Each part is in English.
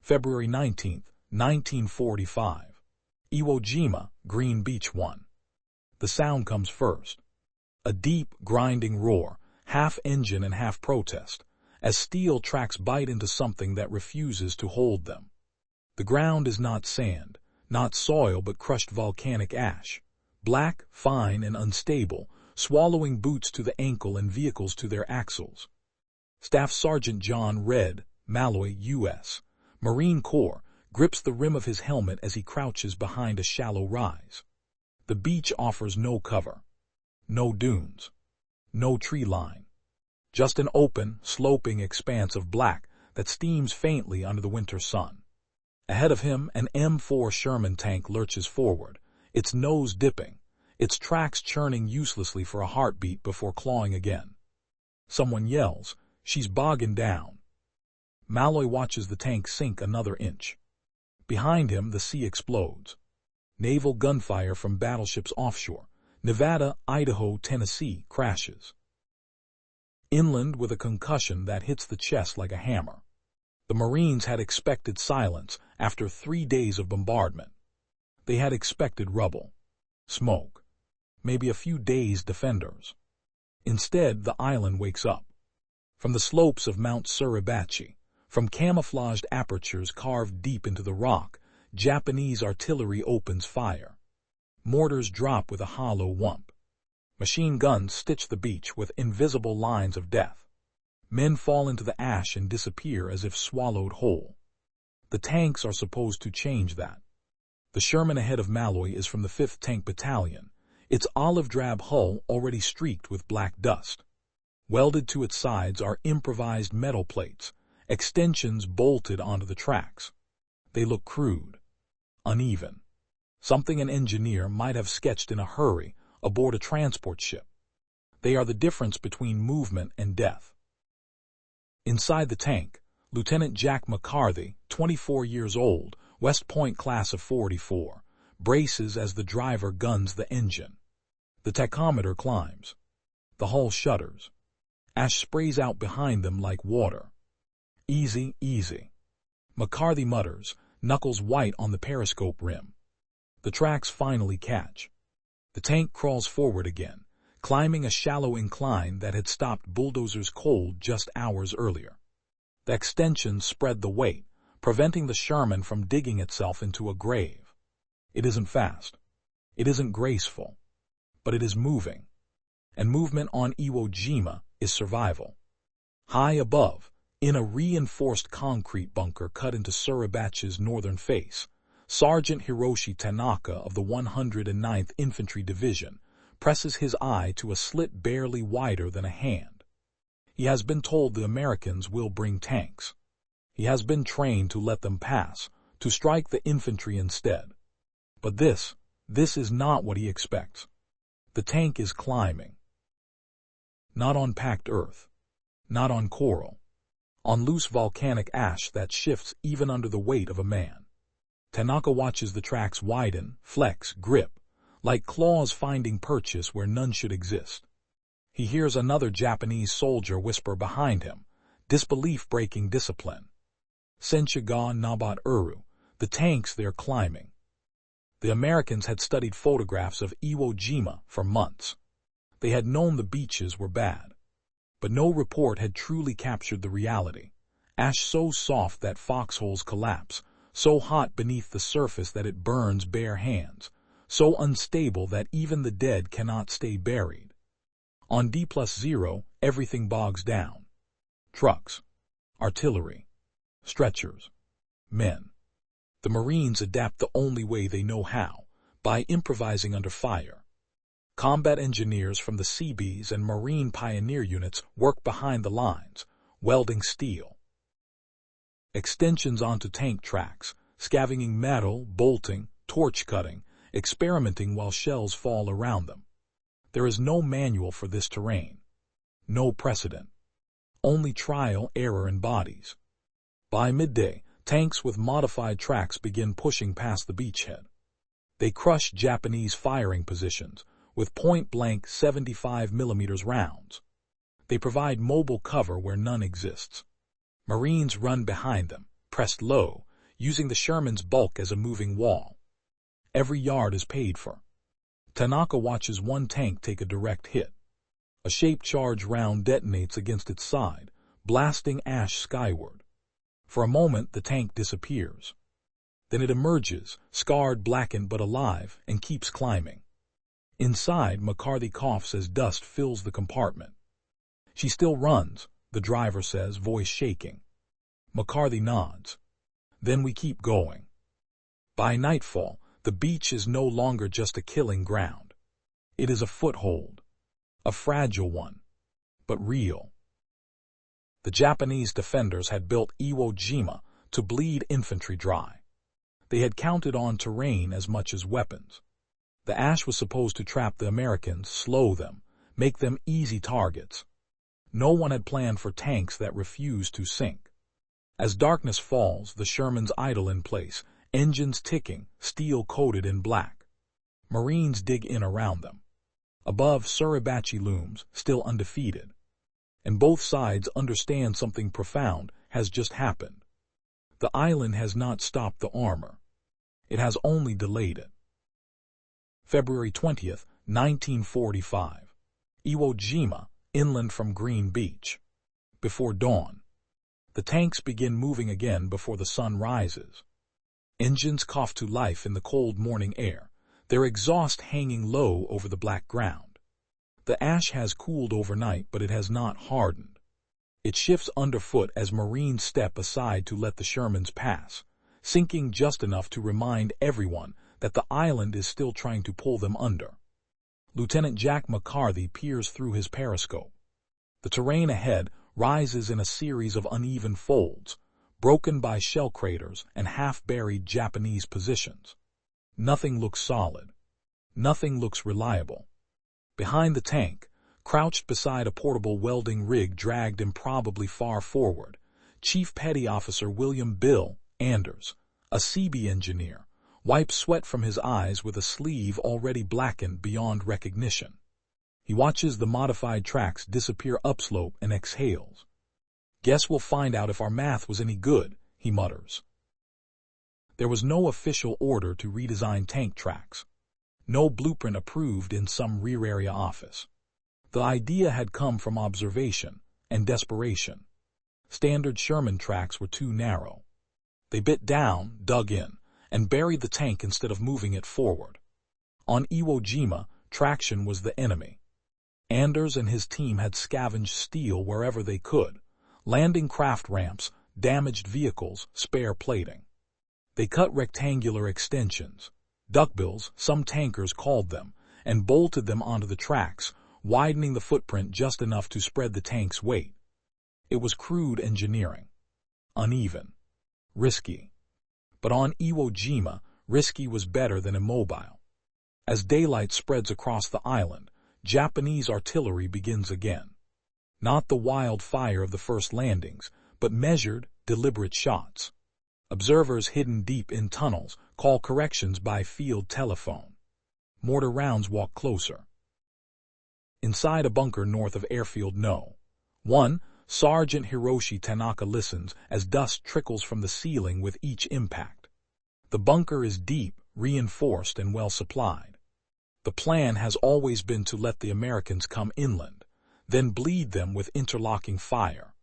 February 19, 1945. Iwo Jima, Green Beach 1. The sound comes first. A deep, grinding roar, half engine and half protest, as steel tracks bite into something that refuses to hold them. The ground is not sand, not soil, but crushed volcanic ash, black, fine, and unstable, swallowing boots to the ankle and vehicles to their axles. Staff Sergeant John Red, Malloy, U.S., Marine Corps, grips the rim of his helmet as he crouches behind a shallow rise. The beach offers no cover, no dunes, no tree line, just an open, sloping expanse of black that steams faintly under the winter sun. Ahead of him, an M4 Sherman tank lurches forward, its nose dipping, its tracks churning uselessly for a heartbeat before clawing again. Someone yells, "She's bogging down." Malloy watches the tank sink another inch. Behind him, the sea explodes. Naval gunfire from battleships offshore. Nevada, Idaho, Tennessee crashes. Inland, with a concussion that hits the chest like a hammer. The Marines had expected silence after 3 days of bombardment. They had expected rubble, smoke, maybe a few dazed defenders. Instead, the island wakes up. From the slopes of Mount Suribachi, from camouflaged apertures carved deep into the rock, Japanese artillery opens fire. Mortars drop with a hollow whump. Machine guns stitch the beach with invisible lines of death. Men fall into the ash and disappear as if swallowed whole. The tanks are supposed to change that. The Sherman ahead of Malloy is from the 5th Tank Battalion, its olive-drab hull already streaked with black dust. Welded to its sides are improvised metal plates, extensions bolted onto the tracks. They look crude, uneven, something an engineer might have sketched in a hurry aboard a transport ship. They are the difference between movement and death. Inside the tank, Lieutenant Jack McCarthy, 24 years old, West Point class of 44, braces as the driver guns the engine. The tachometer climbs. The hull shudders. Ash sprays out behind them like water. "Easy, easy," McCarthy mutters, knuckles white on the periscope rim. The tracks finally catch. The tank crawls forward again, climbing a shallow incline that had stopped bulldozers cold just hours earlier. The extensions spread the weight, preventing the Sherman from digging itself into a grave. It isn't fast. It isn't graceful. But it is moving. And movement on Iwo Jima is survival. High above, in a reinforced concrete bunker cut into Suribachi's northern face, Sergeant Hiroshi Tanaka of the 109th Infantry Division presses his eye to a slit barely wider than a hand. He has been told the Americans will bring tanks. He has been trained to let them pass, to strike the infantry instead. But this is not what he expects. The tank is climbing. Not on packed earth, not on coral, on loose volcanic ash that shifts even under the weight of a man. Tanaka watches the tracks widen, flex, grip, like claws finding purchase where none should exist. He hears another Japanese soldier whisper behind him, disbelief breaking discipline. "Senshi ga nabat uru," the tanks they're climbing. The Americans had studied photographs of Iwo Jima for months. They had known the beaches were bad. But no report had truly captured the reality. Ash so soft that foxholes collapse, so hot beneath the surface that it burns bare hands, so unstable that even the dead cannot stay buried. On D+0, everything bogs down. Trucks, artillery, stretchers, men. The Marines adapt the only way they know how, by improvising under fire. Combat engineers from the Seabees and Marine Pioneer units work behind the lines, welding steel. Extensions onto tank tracks, scavenging metal, bolting, torch cutting, experimenting while shells fall around them. There is no manual for this terrain. No precedent. Only trial, error, and bodies. By midday, tanks with modified tracks begin pushing past the beachhead. They crush Japanese firing positions with point-blank 75mm rounds. They provide mobile cover where none exists. Marines run behind them, pressed low, using the Sherman's bulk as a moving wall. Every yard is paid for. Tanaka watches one tank take a direct hit. A shaped charge round detonates against its side, blasting ash skyward. For a moment, the tank disappears. Then it emerges, scarred, blackened, but alive, and keeps climbing. Inside, McCarthy coughs as dust fills the compartment. "She still runs," the driver says, voice shaking. McCarthy nods. "Then we keep going." By nightfall, the beach is no longer just a killing ground. It is a foothold. A fragile one, but real. The Japanese defenders had built Iwo Jima to bleed infantry dry. They had counted on terrain as much as weapons. The ash was supposed to trap the Americans, slow them, make them easy targets. No one had planned for tanks that refused to sink. As darkness falls, the Shermans idle in place, engines ticking, steel coated in black. Marines dig in around them. Above, Suribachi looms, still undefeated. And both sides understand something profound has just happened. The island has not stopped the armor. It has only delayed it. February 20th, 1945. Iwo Jima, inland from Green Beach. Before dawn. The tanks begin moving again before the sun rises. Engines cough to life in the cold morning air, their exhaust hanging low over the black ground. The ash has cooled overnight, but it has not hardened. It shifts underfoot as Marines step aside to let the Shermans pass, sinking just enough to remind everyone that the island is still trying to pull them under. Lieutenant Jack McCarthy peers through his periscope. The terrain ahead rises in a series of uneven folds, broken by shell craters and half-buried Japanese positions. Nothing looks solid. Nothing looks reliable. Behind the tank, crouched beside a portable welding rig dragged improbably far forward, Chief Petty Officer William "Bill" Anders, a CB engineer, wipes sweat from his eyes with a sleeve already blackened beyond recognition. He watches the modified tracks disappear upslope and exhales. "Guess we'll find out if our math was any good," he mutters. There was no official order to redesign tank tracks. No blueprint approved in some rear area office. The idea had come from observation and desperation. Standard Sherman tracks were too narrow. They bit down, dug in, and buried the tank instead of moving it forward. On Iwo Jima, traction was the enemy. Anders and his team had scavenged steel wherever they could, landing craft ramps, damaged vehicles, spare plating. They cut rectangular extensions, duckbills, some tankers called them, and bolted them onto the tracks, widening the footprint just enough to spread the tank's weight. It was crude engineering. Uneven. Risky. But on Iwo Jima, risky was better than immobile. As daylight spreads across the island, Japanese artillery begins again. Not the wild fire of the first landings, but measured, deliberate shots. Observers hidden deep in tunnels call corrections by field telephone. Mortar rounds walk closer. Inside a bunker north of Airfield No. 1, Sergeant Hiroshi Tanaka listens as dust trickles from the ceiling with each impact. The bunker is deep, reinforced, and well supplied. The plan has always been to let the Americans come inland, then bleed them with interlocking fire.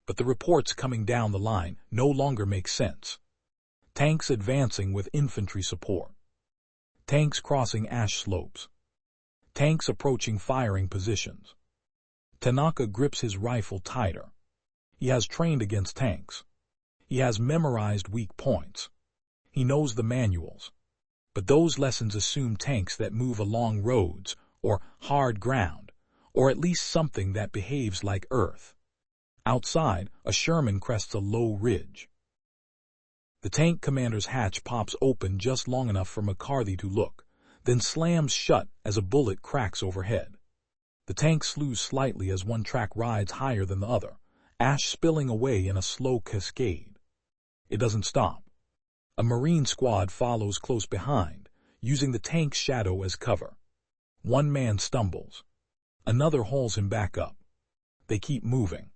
But the reports coming down the line no longer make sense. Tanks advancing with infantry support. Tanks crossing ash slopes. Tanks approaching firing positions. Tanaka grips his rifle tighter. He has trained against tanks. He has memorized weak points. He knows the manuals. But those lessons assume tanks that move along roads, or hard ground, or at least something that behaves like earth. Outside, a Sherman crests a low ridge. The tank commander's hatch pops open just long enough for McCarthy to look, then slams shut as a bullet cracks overhead. The tank slews slightly as one track rides higher than the other, ash spilling away in a slow cascade. It doesn't stop. A Marine squad follows close behind, using the tank's shadow as cover. One man stumbles. Another hauls him back up. They keep moving.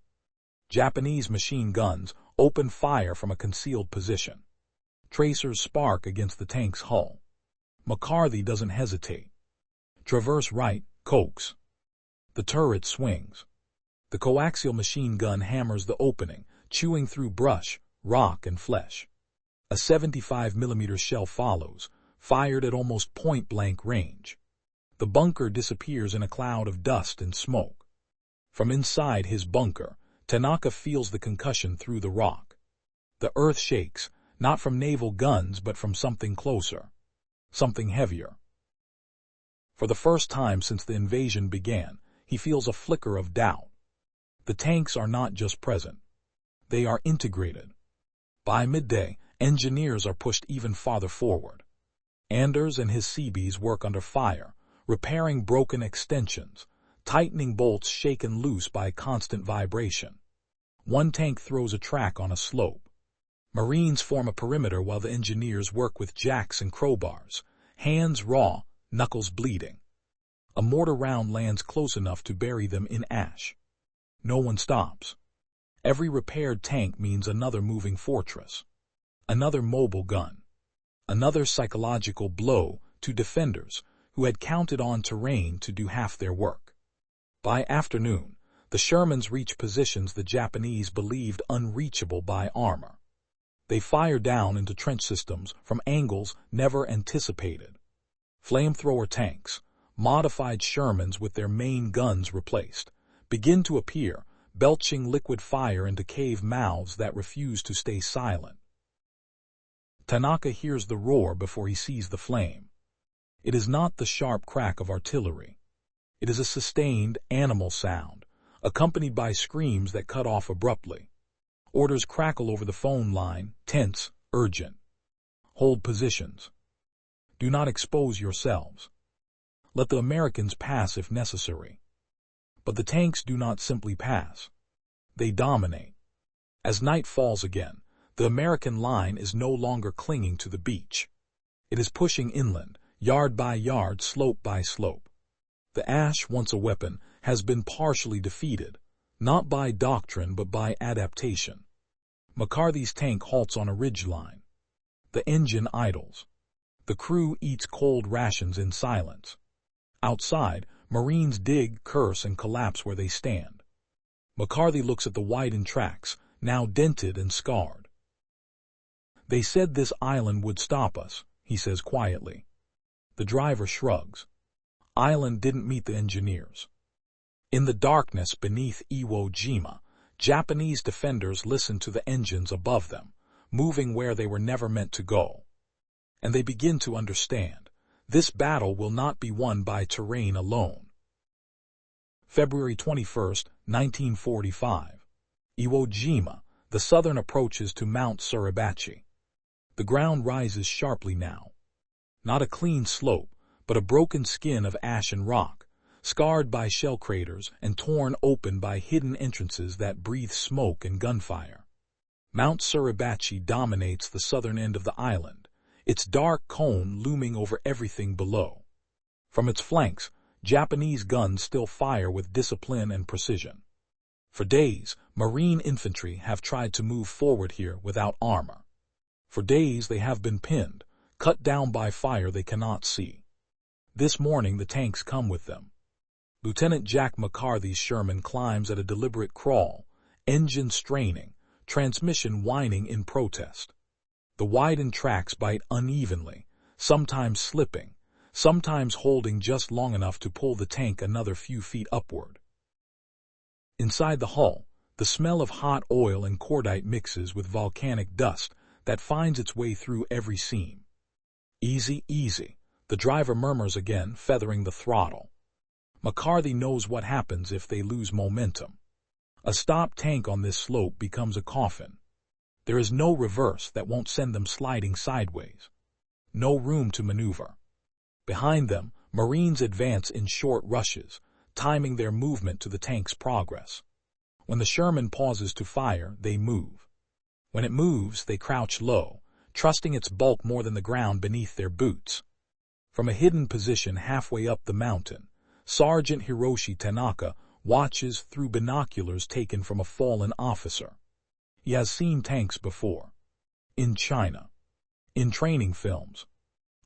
Japanese machine guns open fire from a concealed position. Tracers spark against the tank's hull. McCarthy doesn't hesitate. Traverse right, coax. The turret swings. The coaxial machine gun hammers the opening, chewing through brush, rock, and flesh. A 75mm shell follows, fired at almost point-blank range. The bunker disappears in a cloud of dust and smoke. From inside his bunker, Tanaka feels the concussion through the rock. The earth shakes, not from naval guns but from something closer, something heavier. For the first time since the invasion began, he feels a flicker of doubt. The tanks are not just present. They are integrated. By midday, engineers are pushed even farther forward. Anders and his Seabees work under fire, repairing broken extensions, tightening bolts shaken loose by constant vibration. One tank throws a track on a slope. Marines form a perimeter while the engineers work with jacks and crowbars, hands raw, knuckles bleeding. A mortar round lands close enough to bury them in ash. No one stops. Every repaired tank means another moving fortress, another mobile gun, another psychological blow to defenders who had counted on terrain to do half their work. By afternoon, the Shermans reach positions the Japanese believed unreachable by armor. They fire down into trench systems from angles never anticipated. Flamethrower tanks, modified Shermans with their main guns replaced, begin to appear, belching liquid fire into cave mouths that refuse to stay silent. Tanaka hears the roar before he sees the flame. It is not the sharp crack of artillery. It is a sustained, animal sound, accompanied by screams that cut off abruptly. Orders crackle over the phone line, tense, urgent. Hold positions. Do not expose yourselves. Let the Americans pass if necessary. But the tanks do not simply pass. They dominate. As night falls again, the American line is no longer clinging to the beach. It is pushing inland, yard by yard, slope by slope. The ash, once a weapon, has been partially defeated, not by doctrine but by adaptation. McCarthy's tank halts on a ridgeline. The engine idles. The crew eats cold rations in silence. Outside, Marines dig, curse, and collapse where they stand. McCarthy looks at the widened tracks, now dented and scarred. They said this island would stop us, he says quietly. The driver shrugs. Island didn't meet the engineers. In the darkness beneath Iwo Jima, Japanese defenders listened to the engines above them, moving where they were never meant to go. And they begin to understand. This battle will not be won by terrain alone. February 21, 1945. Iwo Jima, the southern approaches to Mount Suribachi. The ground rises sharply now. Not a clean slope, but a broken skin of ash and rock, scarred by shell craters and torn open by hidden entrances that breathe smoke and gunfire. Mount Suribachi dominates the southern end of the island, its dark cone looming over everything below. From its flanks, Japanese guns still fire with discipline and precision. For days, Marine infantry have tried to move forward here without armor. For days they have been pinned, cut down by fire they cannot see. This morning the tanks come with them. Lieutenant Jack McCarthy's Sherman climbs at a deliberate crawl, engine straining, transmission whining in protest. The widened tracks bite unevenly, sometimes slipping, sometimes holding just long enough to pull the tank another few feet upward. Inside the hull, the smell of hot oil and cordite mixes with volcanic dust that finds its way through every seam. Easy, easy, the driver murmurs again, feathering the throttle. McCarthy knows what happens if they lose momentum. A stopped tank on this slope becomes a coffin. There is no reverse that won't send them sliding sideways. No room to maneuver. Behind them, Marines advance in short rushes, timing their movement to the tank's progress. When the Sherman pauses to fire, they move. When it moves, they crouch low, trusting its bulk more than the ground beneath their boots. From a hidden position halfway up the mountain, Sergeant Hiroshi Tanaka watches through binoculars taken from a fallen officer. He has seen tanks before. In China. in training films.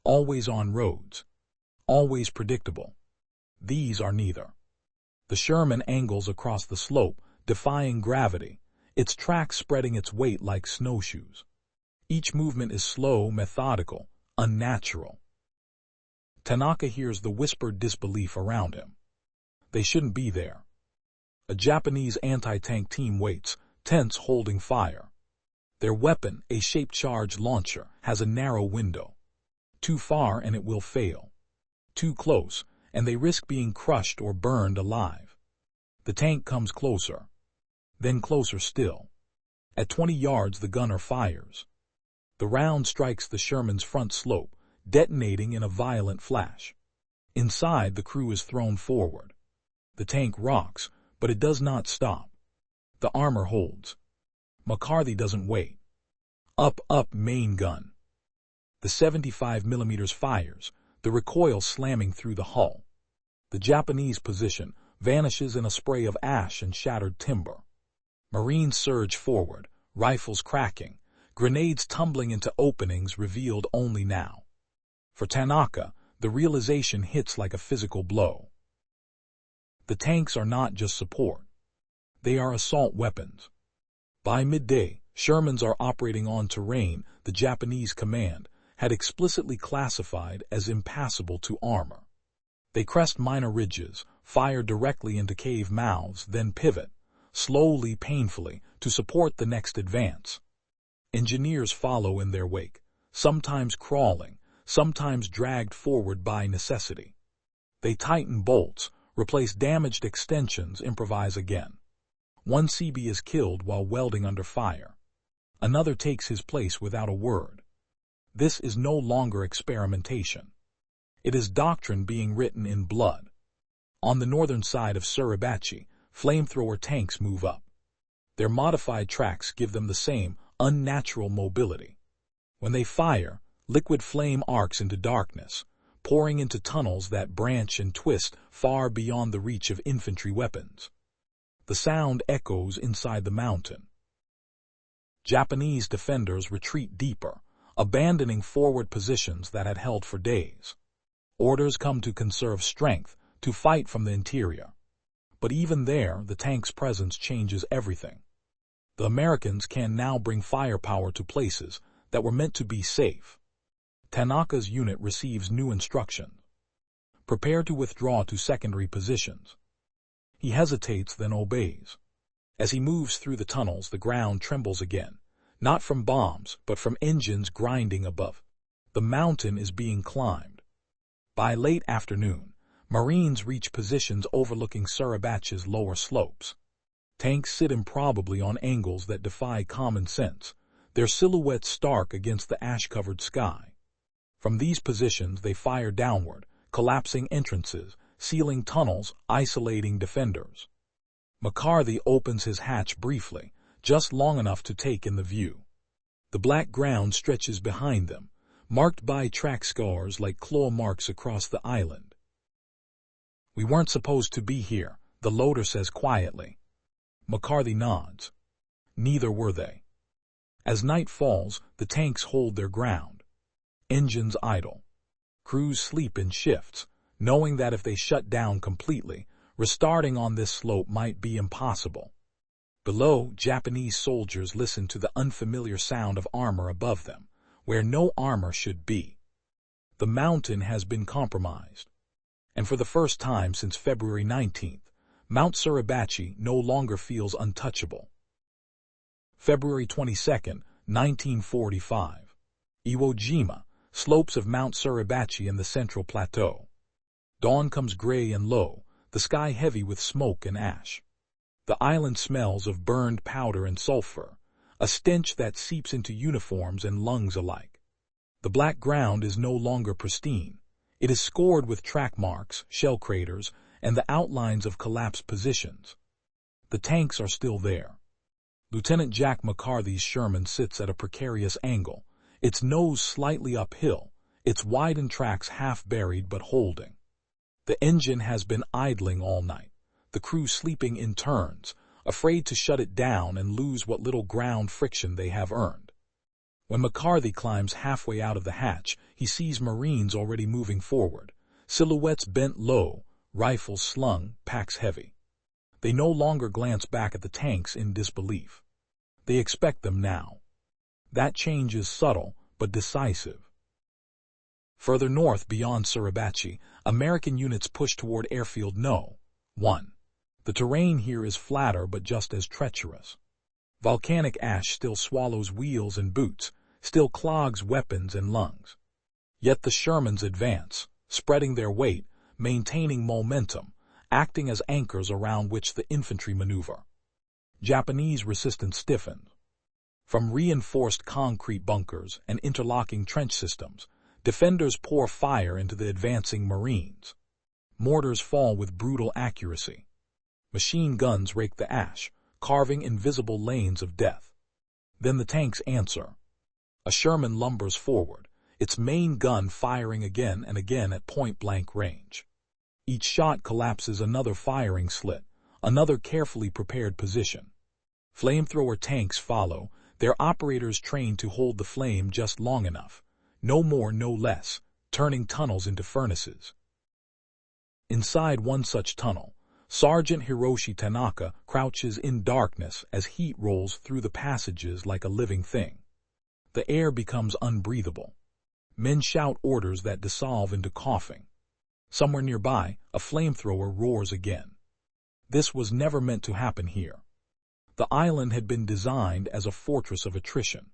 Always on roads. Always predictable. These are neither. The Sherman angles across the slope, defying gravity, its track spreading its weight like snowshoes. Each movement is slow, methodical, unnatural. Tanaka hears the whispered disbelief around him. They shouldn't be there. A Japanese anti-tank team waits, tense, holding fire. Their weapon, a shaped charge launcher, has a narrow window. Too far and it will fail. Too close, and they risk being crushed or burned alive. The tank comes closer. Then closer still. At 20 yards the gunner fires. The round strikes the Sherman's front slope, detonating in a violent flash. Inside, the crew is thrown forward. The tank rocks, but it does not stop. The armor holds. McCarthy doesn't wait. Up, main gun. The 75mm fires, the recoil slamming through the hull. The Japanese position vanishes in a spray of ash and shattered timber. Marines surge forward, rifles cracking, grenades tumbling into openings revealed only now. For Tanaka, the realization hits like a physical blow. The tanks are not just support. They are assault weapons. By midday, Shermans are operating on terrain the Japanese command had explicitly classified as impassable to armor. They crest minor ridges, fire directly into cave mouths, then pivot, slowly, painfully, to support the next advance. Engineers follow in their wake, sometimes crawling, sometimes dragged forward by necessity. They tighten bolts, replace damaged extensions, improvise again. One Seabee is killed while welding under fire. Another takes his place without a word. This is no longer experimentation. It is doctrine being written in blood. On the northern side of Suribachi, flamethrower tanks move up. Their modified tracks give them the same unnatural mobility. When they fire, liquid flame arcs into darkness, pouring into tunnels that branch and twist far beyond the reach of infantry weapons. The sound echoes inside the mountain. Japanese defenders retreat deeper, abandoning forward positions that had held for days. Orders come to conserve strength, to fight from the interior. But even there, the tank's presence changes everything. The Americans can now bring firepower to places that were meant to be safe. Tanaka's unit receives new instructions. Prepare to withdraw to secondary positions. He hesitates, then obeys. As he moves through the tunnels, the ground trembles again, not from bombs, but from engines grinding above. The mountain is being climbed. By late afternoon, Marines reach positions overlooking Suribachi's lower slopes. Tanks sit improbably on angles that defy common sense, their silhouettes stark against the ash-covered sky. From these positions they fire downward, collapsing entrances, sealing tunnels, isolating defenders. McCarthy opens his hatch briefly, just long enough to take in the view. The black ground stretches behind them, marked by track scars like claw marks across the island. "We weren't supposed to be here," the loader says quietly. McCarthy nods. Neither were they. As night falls, the tanks hold their ground. Engines idle. Crews sleep in shifts, knowing that if they shut down completely, restarting on this slope might be impossible. Below, Japanese soldiers listen to the unfamiliar sound of armor above them, where no armor should be. The mountain has been compromised. And for the first time since February 19th, Mount Suribachi no longer feels untouchable. February 22, 1945. Iwo Jima, slopes of Mount Suribachi in the Central Plateau. Dawn comes gray and low, the sky heavy with smoke and ash. The island smells of burned powder and sulfur, a stench that seeps into uniforms and lungs alike. The black ground is no longer pristine. It is scored with track marks, shell craters, and the outlines of collapsed positions. The tanks are still there. Lieutenant Jack McCarthy's Sherman sits at a precarious angle, its nose slightly uphill, its widened tracks half buried but holding. The engine has been idling all night, the crew sleeping in turns, afraid to shut it down and lose what little ground friction they have earned. When McCarthy climbs halfway out of the hatch, he sees Marines already moving forward, silhouettes bent low, rifles slung, packs heavy. They no longer glance back at the tanks in disbelief. They expect them now. That change is subtle, but decisive. Further north beyond Suribachi, American units push toward Airfield No. 1. The terrain here is flatter but just as treacherous. Volcanic ash still swallows wheels and boots, still clogs weapons and lungs. Yet the Shermans advance, spreading their weight, maintaining momentum, acting as anchors around which the infantry maneuver. Japanese resistance stiffened. From reinforced concrete bunkers and interlocking trench systems, defenders pour fire into the advancing Marines. Mortars fall with brutal accuracy. Machine guns rake the ash, carving invisible lanes of death. Then the tanks answer. A Sherman lumbers forward, its main gun firing again and again at point-blank range. Each shot collapses another firing slit, another carefully prepared position. Flamethrower tanks follow, their operators trained to hold the flame just long enough, no more, no less, turning tunnels into furnaces. Inside one such tunnel, Sergeant Hiroshi Tanaka crouches in darkness as heat rolls through the passages like a living thing. The air becomes unbreathable. Men shout orders that dissolve into coughing. Somewhere nearby, a flamethrower roars again. This was never meant to happen here. The island had been designed as a fortress of attrition.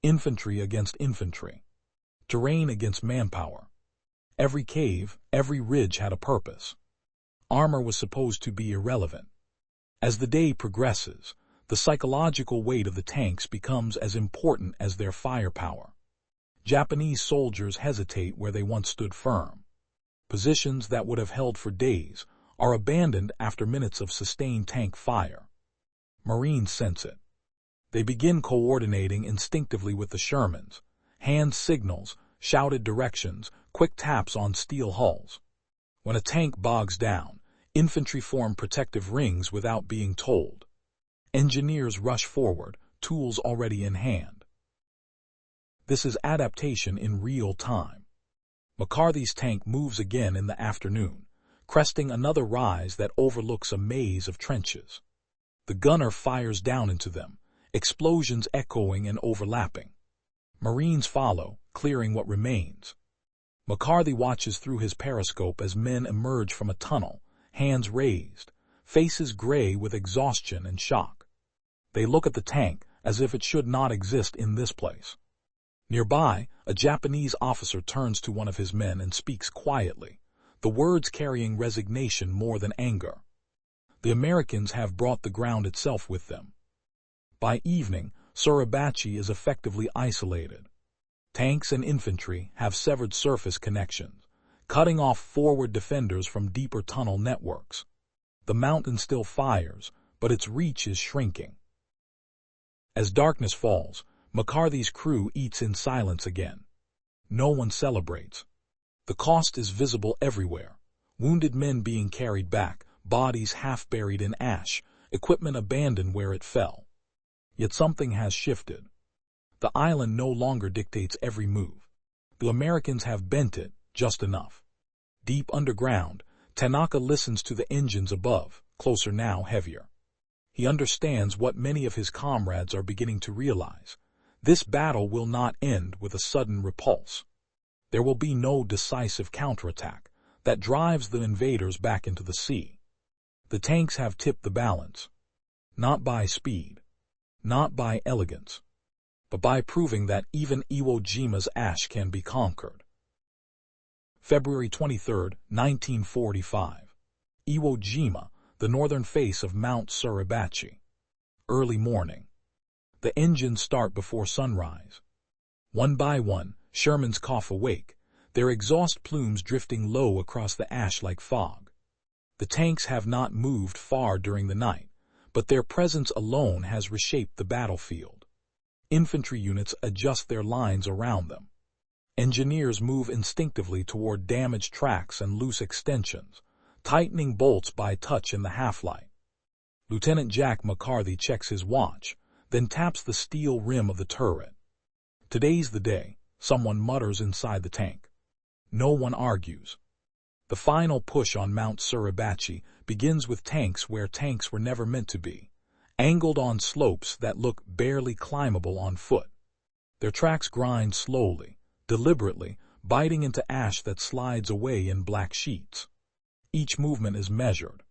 Infantry against infantry. Terrain against manpower. Every cave, every ridge had a purpose. Armor was supposed to be irrelevant. As the day progresses, the psychological weight of the tanks becomes as important as their firepower. Japanese soldiers hesitate where they once stood firm. Positions that would have held for days are abandoned after minutes of sustained tank fire. Marines sense it. They begin coordinating instinctively with the Shermans, hand signals, shouted directions, quick taps on steel hulls. When a tank bogs down, infantry form protective rings without being told. Engineers rush forward, tools already in hand. This is adaptation in real time. McCarthy's tank moves again in the afternoon, cresting another rise that overlooks a maze of trenches. The gunner fires down into them, explosions echoing and overlapping. Marines follow, clearing what remains. McCarthy watches through his periscope as men emerge from a tunnel, hands raised, faces gray with exhaustion and shock. They look at the tank as if it should not exist in this place. Nearby, a Japanese officer turns to one of his men and speaks quietly, the words carrying resignation more than anger. The Americans have brought the ground itself with them. By evening, Suribachi is effectively isolated. Tanks and infantry have severed surface connections, cutting off forward defenders from deeper tunnel networks. The mountain still fires, but its reach is shrinking. As darkness falls, McCarthy's crew eats in silence again. No one celebrates. The cost is visible everywhere. Wounded men being carried back, bodies half buried in ash, equipment abandoned where it fell. Yet something has shifted. The island no longer dictates every move. The Americans have bent it just enough. Deep underground, Tanaka listens to the engines above, closer now, heavier. He understands what many of his comrades are beginning to realize. This battle will not end with a sudden repulse. There will be no decisive counterattack that drives the invaders back into the sea. The tanks have tipped the balance. Not by speed, not by elegance, but by proving that even Iwo Jima's ash can be conquered. February 23, 1945. Iwo Jima, the northern face of Mount Suribachi. Early morning. The engines start before sunrise. One by one, Shermans cough awake, their exhaust plumes drifting low across the ash like fog. The tanks have not moved far during the night, but their presence alone has reshaped the battlefield. Infantry units adjust their lines around them. Engineers move instinctively toward damaged tracks and loose extensions, tightening bolts by touch in the half-light. Lieutenant Jack McCarthy checks his watch, then taps the steel rim of the turret. Today's the day, someone mutters inside the tank. No one argues. The final push on Mount Suribachi begins with tanks where tanks were never meant to be, angled on slopes that look barely climbable on foot. Their tracks grind slowly, deliberately, biting into ash that slides away in black sheets. Each movement is measured,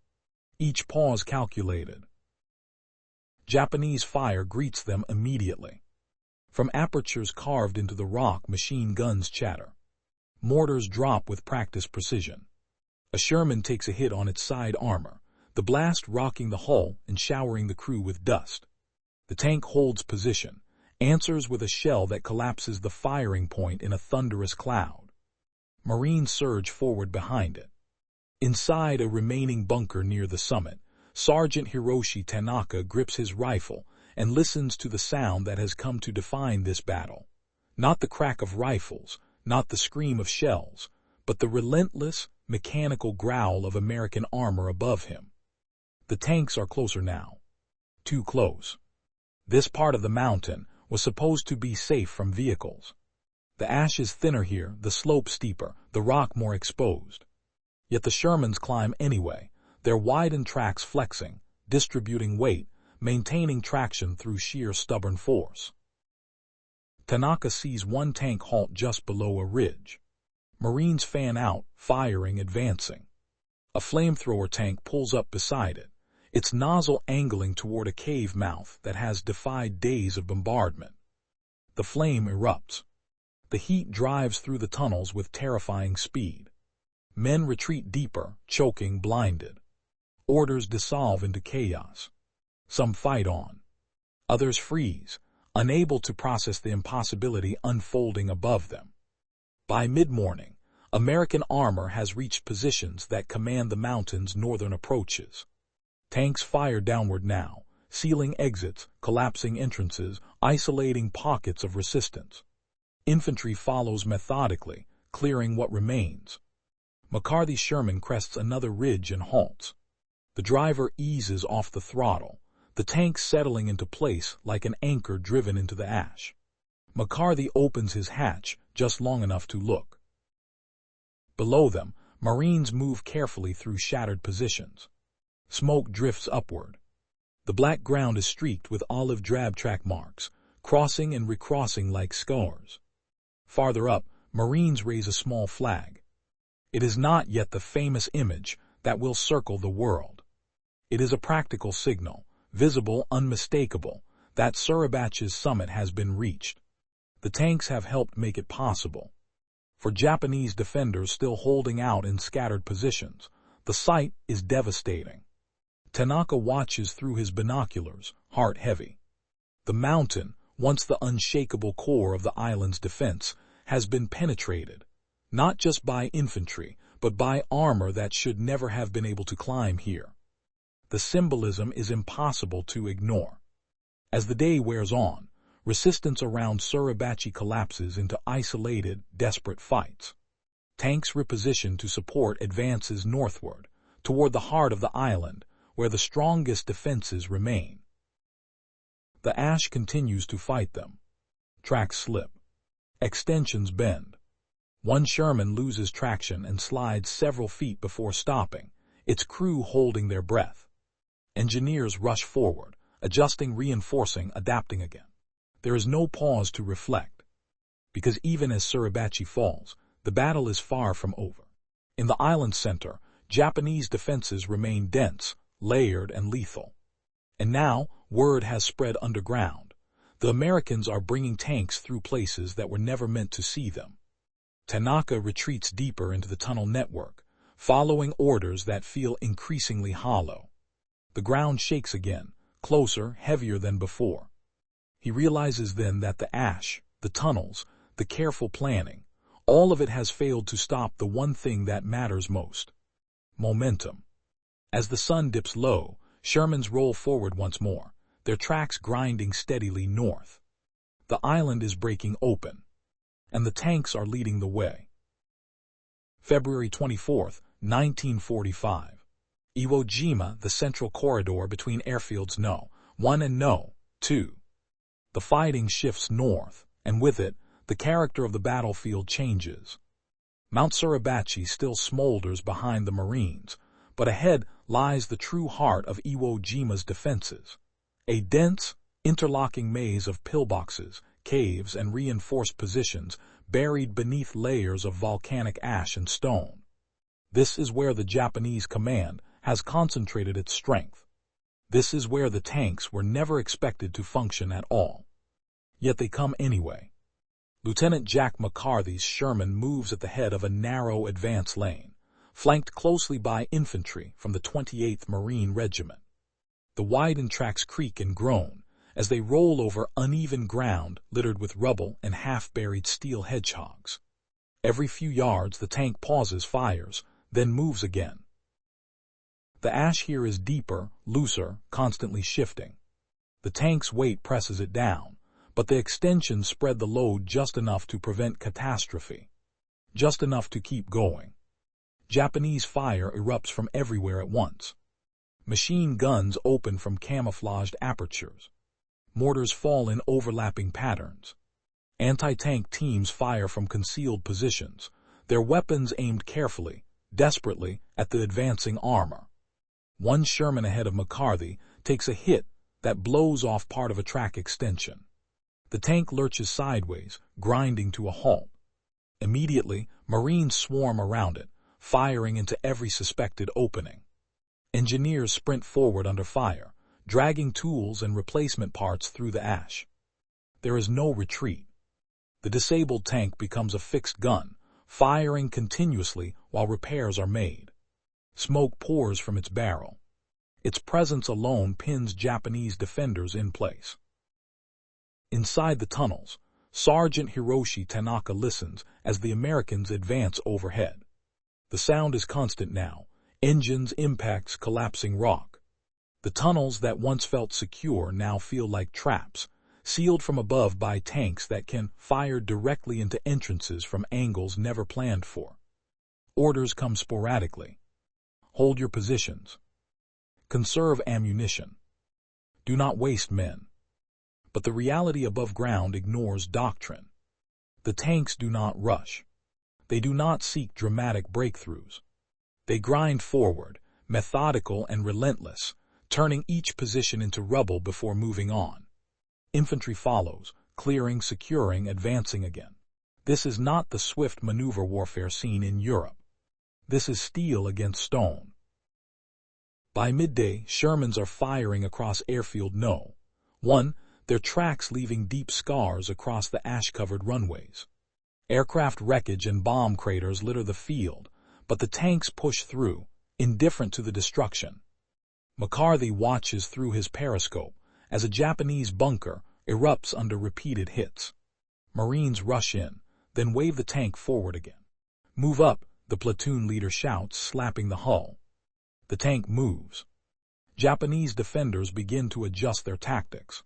each pause calculated. Japanese fire greets them immediately. From apertures carved into the rock, machine guns chatter. Mortars drop with practiced precision. A Sherman takes a hit on its side armor, the blast rocking the hull and showering the crew with dust. The tank holds position, answers with a shell that collapses the firing point in a thunderous cloud. Marines surge forward behind it. Inside a remaining bunker near the summit, Sergeant Hiroshi Tanaka grips his rifle and listens to the sound that has come to define this battle. Not the crack of rifles, not the scream of shells, but the relentless, mechanical growl of American armor above him. The tanks are closer now. Too close. This part of the mountain was supposed to be safe from vehicles. The ash is thinner here, the slope steeper, the rock more exposed. Yet the Shermans climb anyway, their widened tracks flexing, distributing weight, maintaining traction through sheer stubborn force. Tanaka sees one tank halt just below a ridge. Marines fan out, firing, advancing. A flamethrower tank pulls up beside it, its nozzle angling toward a cave mouth that has defied days of bombardment. The flame erupts. The heat drives through the tunnels with terrifying speed. Men retreat deeper, choking, blinded. Orders dissolve into chaos. Some fight on. Others freeze, unable to process the impossibility unfolding above them. By mid-morning, American armor has reached positions that command the mountain's northern approaches. Tanks fire downward now, sealing exits, collapsing entrances, isolating pockets of resistance. Infantry follows methodically, clearing what remains. McCarthy's Sherman crests another ridge and halts. The driver eases off the throttle, the tank settling into place like an anchor driven into the ash. McCarthy opens his hatch just long enough to look. Below them, Marines move carefully through shattered positions. Smoke drifts upward. The black ground is streaked with olive drab track marks, crossing and recrossing like scars. Farther up, Marines raise a small flag. It is not yet the famous image that will circle the world. It is a practical signal, visible, unmistakable, that Suribachi's summit has been reached. The tanks have helped make it possible. For Japanese defenders still holding out in scattered positions, the sight is devastating. Tanaka watches through his binoculars, heart heavy. The mountain, once the unshakable core of the island's defense, has been penetrated, not just by infantry, but by armor that should never have been able to climb here. The symbolism is impossible to ignore. As the day wears on, resistance around Suribachi collapses into isolated, desperate fights. Tanks reposition to support advances northward, toward the heart of the island, where the strongest defenses remain. The ash continues to fight them. Tracks slip. Extensions bend. One Sherman loses traction and slides several feet before stopping, its crew holding their breath. Engineers rush forward, adjusting, reinforcing, adapting again. There is no pause to reflect, because even as Suribachi falls, the battle is far from over. In the island's center, Japanese defenses remain dense, layered, and lethal. And now, word has spread underground. The Americans are bringing tanks through places that were never meant to see them. Tanaka retreats deeper into the tunnel network, following orders that feel increasingly hollow. The ground shakes again, closer, heavier than before. He realizes then that the ash, the tunnels, the careful planning, all of it has failed to stop the one thing that matters most: momentum. As the sun dips low, Shermans roll forward once more, their tracks grinding steadily north. The island is breaking open, and the tanks are leading the way. February 24, 1945. Iwo Jima, the central corridor between airfields No. 1 and No. 2. The fighting shifts north, And with it, the character of the battlefield changes. Mount Suribachi still smolders behind the Marines, but ahead lies the true heart of Iwo Jima's defenses. A dense, interlocking maze of pillboxes, caves, and reinforced positions buried beneath layers of volcanic ash and stone. This is where the Japanese command has concentrated its strength. This is where the tanks were never expected to function at all. Yet they come anyway. Lieutenant Jack McCarthy's Sherman moves at the head of a narrow advance lane, flanked closely by infantry from the 28th Marine Regiment. The widened tracks creak and groan as they roll over uneven ground littered with rubble and half-buried steel hedgehogs. Every few yards the tank pauses, fires, then moves again. The ash here is deeper, looser, constantly shifting. The tank's weight presses it down, but the extensions spread the load just enough to prevent catastrophe. Just enough to keep going. Japanese fire erupts from everywhere at once. Machine guns open from camouflaged apertures. Mortars fall in overlapping patterns. Anti-tank teams fire from concealed positions, their weapons aimed carefully, desperately, at the advancing armor. One Sherman ahead of McCarthy takes a hit that blows off part of a track extension. The tank lurches sideways, grinding to a halt. Immediately, Marines swarm around it, firing into every suspected opening. Engineers sprint forward under fire, dragging tools and replacement parts through the ash. There is no retreat. The disabled tank becomes a fixed gun, firing continuously while repairs are made. Smoke pours from its barrel. Its presence alone pins Japanese defenders in place. Inside the tunnels, Sergeant Hiroshi Tanaka listens as the Americans advance overhead. The sound is constant now, engines, impacts, collapsing rock. The tunnels that once felt secure now feel like traps, sealed from above by tanks that can fire directly into entrances from angles never planned for. Orders come sporadically. Hold your positions. Conserve ammunition. Do not waste men. But the reality above ground ignores doctrine. The tanks do not rush. They do not seek dramatic breakthroughs. They grind forward, methodical and relentless, turning each position into rubble before moving on. Infantry follows, clearing, securing, advancing again. This is not the swift maneuver warfare seen in Europe. This is steel against stone. By midday, Shermans are firing across Airfield No. 1, their tracks leaving deep scars across the ash-covered runways. Aircraft wreckage and bomb craters litter the field, but the tanks push through, indifferent to the destruction. McCarthy watches through his periscope as a Japanese bunker erupts under repeated hits. Marines rush in, then wave the tank forward again. "Move up," the platoon leader shouts, slapping the hull. The tank moves. Japanese defenders begin to adjust their tactics.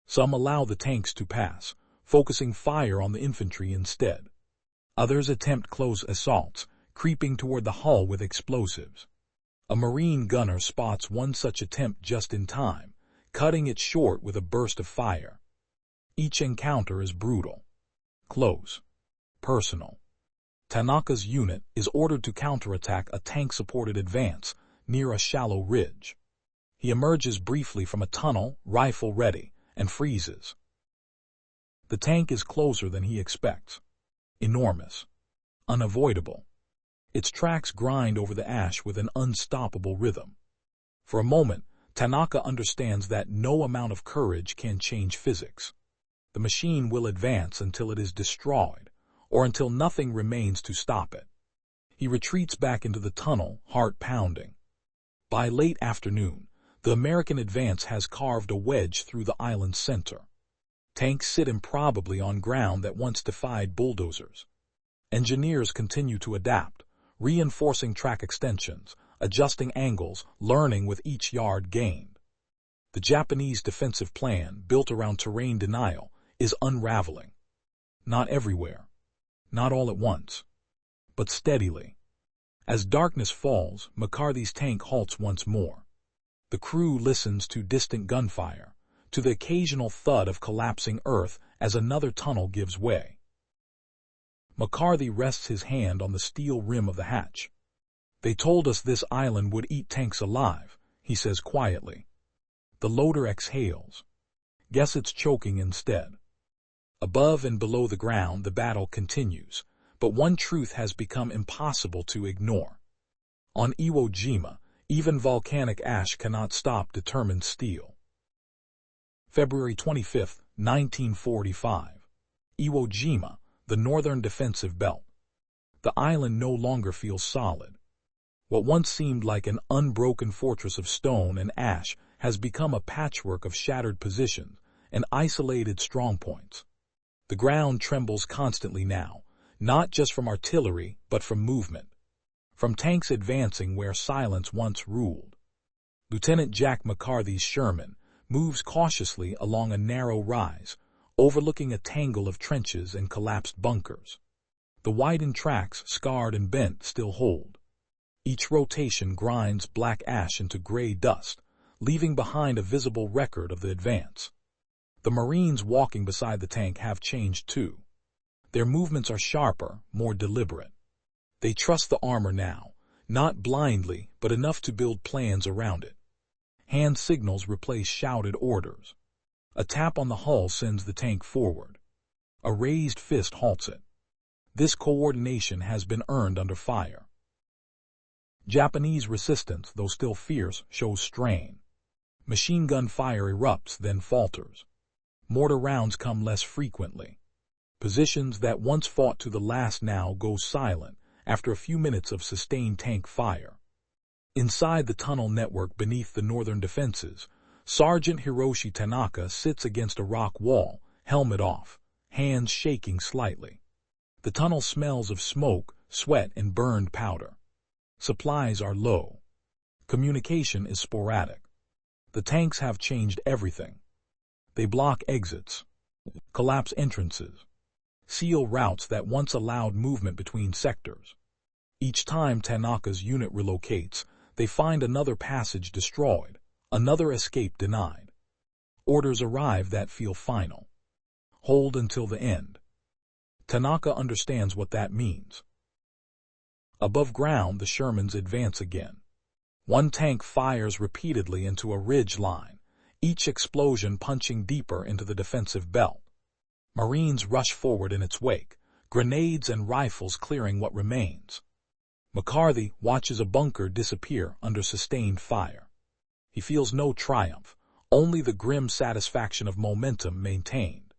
Some allow the tanks to pass, focusing fire on the infantry instead. Others attempt close assaults, creeping toward the hull with explosives. A Marine gunner spots one such attempt just in time, cutting it short with a burst of fire. Each encounter is brutal, close, personal. Tanaka's unit is ordered to counterattack a tank-supported advance near a shallow ridge. He emerges briefly from a tunnel, rifle ready, and freezes. The tank is closer than he expects. Enormous. Unavoidable. Its tracks grind over the ash with an unstoppable rhythm. For a moment, Tanaka understands that no amount of courage can change physics. The machine will advance until it is destroyed, or until nothing remains to stop it. He retreats back into the tunnel, heart pounding. By late afternoon, the American advance has carved a wedge through the island's center. Tanks sit improbably on ground that once defied bulldozers. Engineers continue to adapt, reinforcing track extensions, adjusting angles, learning with each yard gained. The Japanese defensive plan, built around terrain denial, is unraveling. Not everywhere, not all at once, but steadily. As darkness falls, McCarthy's tank halts once more. The crew listens to distant gunfire, to the occasional thud of collapsing earth as another tunnel gives way. McCarthy rests his hand on the steel rim of the hatch. "They told us this island would eat tanks alive," he says quietly. The loader exhales. Guess it's choking instead. Above and below the ground, the battle continues, but one truth has become impossible to ignore. On Iwo Jima, even volcanic ash cannot stop determined steel. February 25, 1945. Iwo Jima, the northern defensive belt. The island no longer feels solid. What once seemed like an unbroken fortress of stone and ash has become a patchwork of shattered positions and isolated strongpoints. The ground trembles constantly now, not just from artillery, but from movement. From tanks advancing where silence once ruled. Lieutenant Jack McCarthy's Sherman moves cautiously along a narrow rise, overlooking a tangle of trenches and collapsed bunkers. The widened tracks, scarred and bent, still hold. Each rotation grinds black ash into gray dust, leaving behind a visible record of the advance. The Marines walking beside the tank have changed too. Their movements are sharper, more deliberate. They trust the armor now, not blindly, but enough to build plans around it. Hand signals replace shouted orders. A tap on the hull sends the tank forward. A raised fist halts it. This coordination has been earned under fire. Japanese resistance, though still fierce, shows strain. Machine gun fire erupts, then falters. Mortar rounds come less frequently. Positions that once fought to the last now go silent after a few minutes of sustained tank fire. Inside the tunnel network beneath the northern defenses, Sergeant Hiroshi Tanaka sits against a rock wall, helmet off, hands shaking slightly. The tunnel smells of smoke, sweat, and burned powder. Supplies are low. Communication is sporadic. The tanks have changed everything. They block exits, collapse entrances, seal routes that once allowed movement between sectors. Each time Tanaka's unit relocates, they find another passage destroyed, another escape denied. Orders arrive that feel final. Hold until the end. Tanaka understands what that means. Above ground, the Shermans advance again. One tank fires repeatedly into a ridge line, each explosion punching deeper into the defensive belt. Marines rush forward in its wake, grenades and rifles clearing what remains. McCarthy watches a bunker disappear under sustained fire. He feels no triumph, only the grim satisfaction of momentum maintained.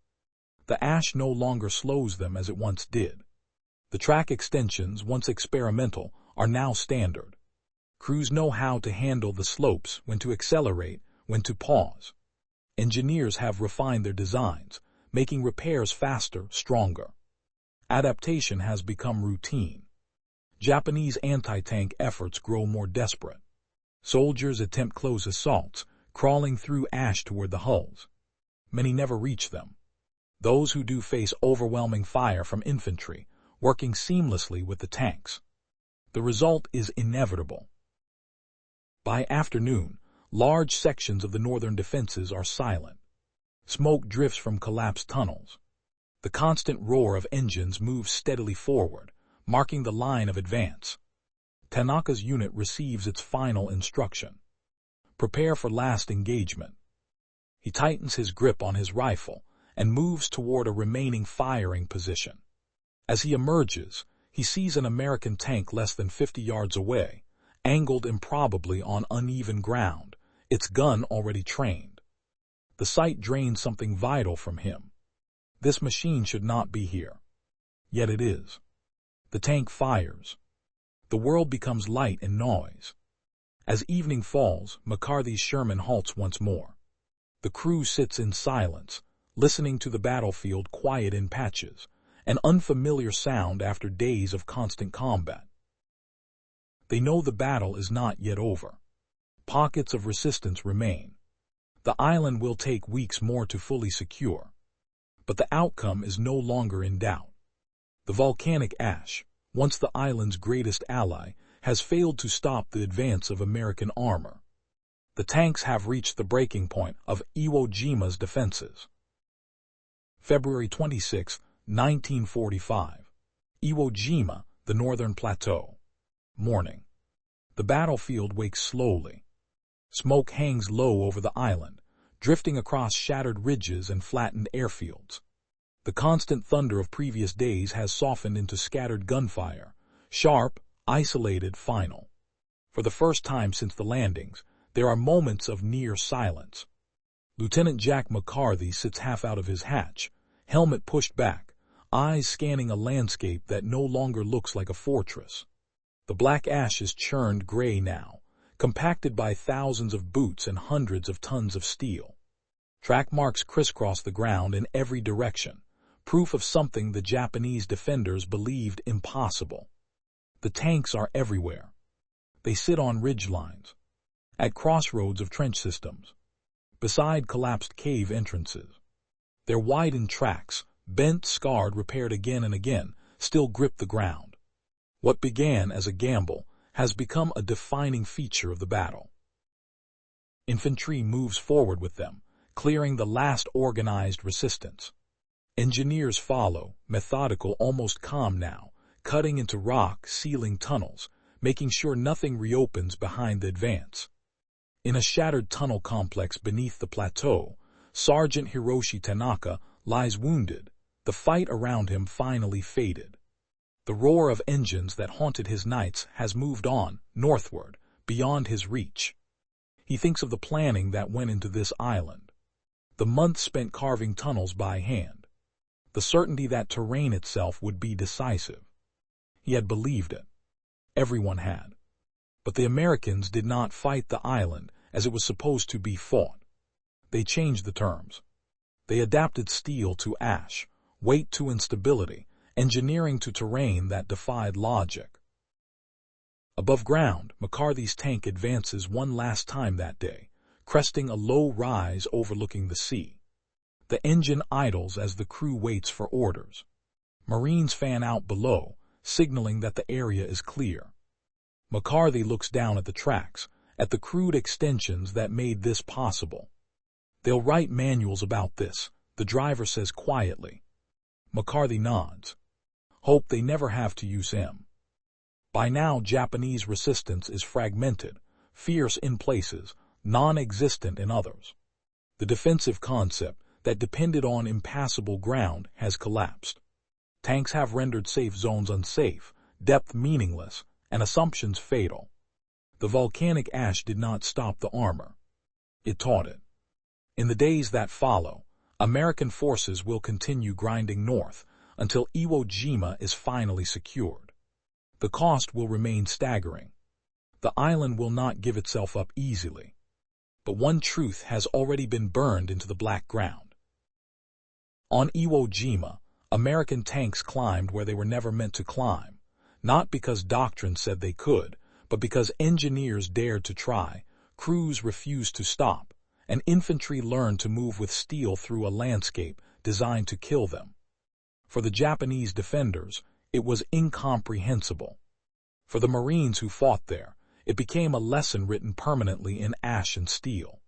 The ash no longer slows them as it once did. The track extensions, once experimental, are now standard. Crews know how to handle the slopes, when to accelerate, when to pause. Engineers have refined their designs, making repairs faster, stronger. Adaptation has become routine. Japanese anti-tank efforts grow more desperate. Soldiers attempt close assaults, crawling through ash toward the hulls. Many never reach them. Those who do face overwhelming fire from infantry, working seamlessly with the tanks. The result is inevitable. By afternoon, large sections of the northern defenses are silent. Smoke drifts from collapsed tunnels. The constant roar of engines moves steadily forward, marking the line of advance. Tanaka's unit receives its final instruction. Prepare for last engagement. He tightens his grip on his rifle and moves toward a remaining firing position. As he emerges, he sees an American tank less than 50 yards away, angled improbably on uneven ground, its gun already trained. The sight drains something vital from him. This machine should not be here. Yet it is. The tank fires. The world becomes light in noise. As evening falls, McCarthy's Sherman halts once more. The crew sits in silence, listening to the battlefield quiet in patches, an unfamiliar sound after days of constant combat. They know the battle is not yet over. Pockets of resistance remain. The island will take weeks more to fully secure. But the outcome is no longer in doubt. The volcanic ash, once the island's greatest ally, has failed to stop the advance of American armor. The tanks have reached the breaking point of Iwo Jima's defenses. February 26, 1945. Iwo Jima, the Northern Plateau. Morning. The battlefield wakes slowly. Smoke hangs low over the island, drifting across shattered ridges and flattened airfields. The constant thunder of previous days has softened into scattered gunfire, sharp, isolated, final. For the first time since the landings, there are moments of near silence. Lieutenant Jack McCarthy sits half out of his hatch, helmet pushed back, eyes scanning a landscape that no longer looks like a fortress. The black ash is churned gray now, compacted by thousands of boots and hundreds of tons of steel. Track marks crisscross the ground in every direction, proof of something the Japanese defenders believed impossible. The tanks are everywhere. They sit on ridge lines, at crossroads of trench systems, beside collapsed cave entrances. Their widened tracks, bent, scarred, repaired again and again, still grip the ground. What began as a gamble has become a defining feature of the battle. Infantry moves forward with them, clearing the last organized resistance. Engineers follow, methodical, almost calm now, cutting into rock, sealing tunnels, making sure nothing reopens behind the advance. In a shattered tunnel complex beneath the plateau, Sergeant Hiroshi Tanaka lies wounded, the fight around him finally faded. The roar of engines that haunted his nights has moved on, northward, beyond his reach. He thinks of the planning that went into this island, the months spent carving tunnels by hand, the certainty that terrain itself would be decisive. He had believed it. Everyone had. But the Americans did not fight the island as it was supposed to be fought. They changed the terms. They adapted steel to ash, weight to instability, engineering to terrain that defied logic. Above ground, McCarthy's tank advances one last time that day, cresting a low rise overlooking the sea. The engine idles as the crew waits for orders. Marines fan out below, signaling that the area is clear. McCarthy looks down at the tracks, at the crude extensions that made this possible. "They'll write manuals about this," the driver says quietly. McCarthy nods. Hope they never have to use him. By now, Japanese resistance is fragmented, fierce in places, non-existent in others. The defensive concept that depended on impassable ground has collapsed. Tanks have rendered safe zones unsafe, depth meaningless, and assumptions fatal. The volcanic ash did not stop the armor. It taught it. In the days that follow, American forces will continue grinding north until Iwo Jima is finally secured. The cost will remain staggering. The island will not give itself up easily. But one truth has already been burned into the black ground. On Iwo Jima, American tanks climbed where they were never meant to climb, not because doctrine said they could, but because engineers dared to try, crews refused to stop, and infantry learned to move with steel through a landscape designed to kill them. For the Japanese defenders, it was incomprehensible. For the Marines who fought there, it became a lesson written permanently in ash and steel.